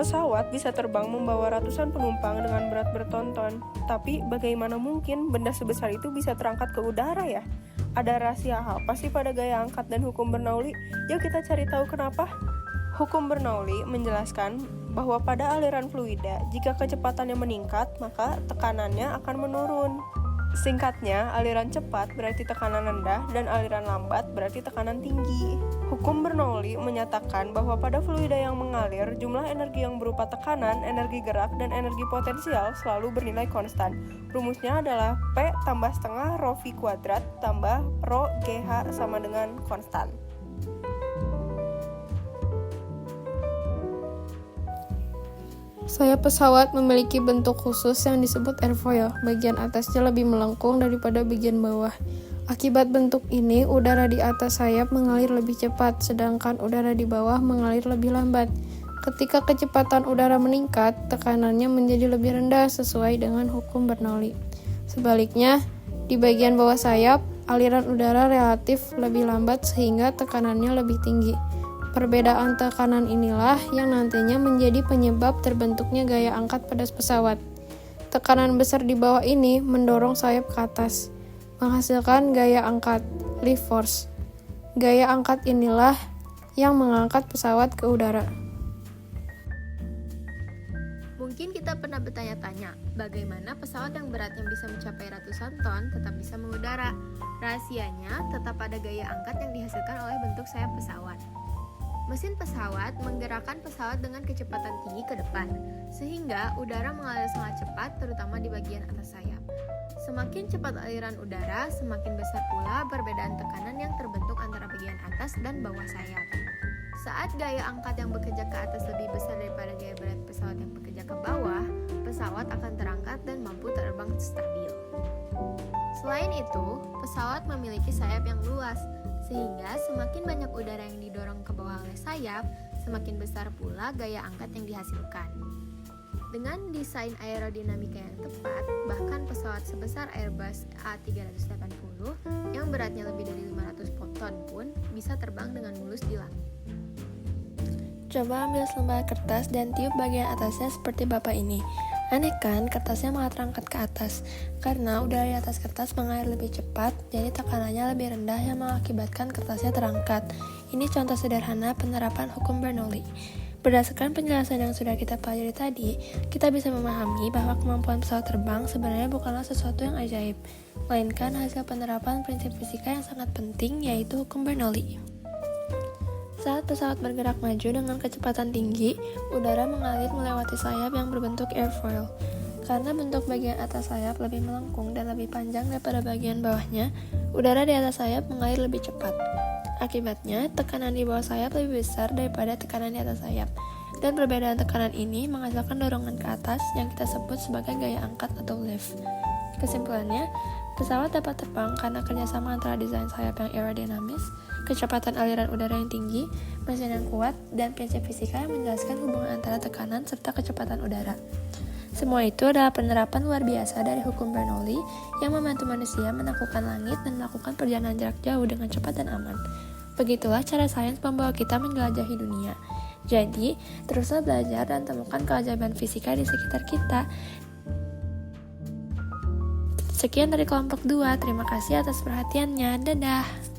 Pesawat bisa terbang membawa ratusan penumpang dengan berat bertonton. Tapi bagaimana mungkin benda sebesar itu bisa terangkat ke udara ya? Ada rahasia apa sih pada gaya angkat dan hukum Bernoulli? Yuk kita cari tahu kenapa. Hukum Bernoulli menjelaskan bahwa pada aliran fluida, jika kecepatannya meningkat, maka tekanannya akan menurun. Singkatnya, aliran cepat berarti tekanan rendah dan aliran lambat berarti tekanan tinggi. Hukum Bernoulli menyatakan bahwa pada fluida yang mengalir, jumlah energi yang berupa tekanan, energi gerak, dan energi potensial selalu bernilai konstan. Rumusnya adalah P tambah setengah rho V kuadrat tambah rho GH sama dengan konstan. Sayap pesawat memiliki bentuk khusus yang disebut airfoil. Bagian atasnya lebih melengkung daripada bagian bawah. Akibat bentuk ini, udara di atas sayap mengalir lebih cepat, sedangkan udara di bawah mengalir lebih lambat. Ketika kecepatan udara meningkat, tekanannya menjadi lebih rendah sesuai dengan hukum Bernoulli. Sebaliknya, di bagian bawah sayap, aliran udara relatif lebih lambat sehingga tekanannya lebih tinggi. Perbedaan tekanan inilah yang nantinya menjadi penyebab terbentuknya gaya angkat pada pesawat. Tekanan besar di bawah ini mendorong sayap ke atas, menghasilkan gaya angkat, lift force. Gaya angkat inilah yang mengangkat pesawat ke udara. Mungkin kita pernah bertanya-tanya, bagaimana pesawat yang beratnya bisa mencapai ratusan ton tetap bisa mengudara? Rahasianya tetap pada gaya angkat yang dihasilkan oleh bentuk sayap pesawat. Mesin pesawat menggerakkan pesawat dengan kecepatan tinggi ke depan, sehingga udara mengalir sangat cepat terutama di bagian atas sayap. Semakin cepat aliran udara, semakin besar pula perbedaan tekanan yang terbentuk antara bagian atas dan bawah sayap. Saat gaya angkat yang bekerja ke atas lebih besar daripada gaya berat pesawat yang bekerja ke bawah, pesawat akan terangkat dan mampu terbang stabil. Selain itu, pesawat memiliki sayap yang luas, sehingga semakin banyak udara yang didorong ke bawah oleh sayap, semakin besar pula gaya angkat yang dihasilkan. Dengan desain aerodinamika yang tepat, bahkan pesawat sebesar Airbus A380 yang beratnya lebih dari 500 ton pun bisa terbang dengan mulus di langit. Coba ambil selembar kertas dan tiup bagian atasnya seperti Bapak ini. Aneh kan, kertasnya malah terangkat ke atas. Karena udara di atas kertas mengalir lebih cepat, jadi tekanannya lebih rendah yang mengakibatkan kertasnya terangkat. Ini contoh sederhana penerapan hukum Bernoulli. Berdasarkan penjelasan yang sudah kita pelajari tadi, kita bisa memahami bahwa kemampuan pesawat terbang sebenarnya bukanlah sesuatu yang ajaib, melainkan hasil penerapan prinsip fisika yang sangat penting, yaitu hukum Bernoulli. Saat pesawat bergerak maju dengan kecepatan tinggi, udara mengalir melewati sayap yang berbentuk airfoil. Karena bentuk bagian atas sayap lebih melengkung dan lebih panjang daripada bagian bawahnya, udara di atas sayap mengalir lebih cepat. Akibatnya, tekanan di bawah sayap lebih besar daripada tekanan di atas sayap. Dan perbedaan tekanan ini menghasilkan dorongan ke atas yang kita sebut sebagai gaya angkat atau lift. Kesimpulannya, pesawat dapat terbang karena kerjasama antara desain sayap yang aerodinamis, kecepatan aliran udara yang tinggi, mesin yang kuat, dan prinsip fisika yang menjelaskan hubungan antara tekanan serta kecepatan udara. Semua itu adalah penerapan luar biasa dari hukum Bernoulli yang membantu manusia menaklukkan langit dan melakukan perjalanan jarak jauh dengan cepat dan aman. Begitulah cara sains membawa kita menjelajahi dunia. Jadi, teruslah belajar dan temukan keajaiban fisika di sekitar kita. Sekian dari kelompok 2, terima kasih atas perhatiannya, dadah!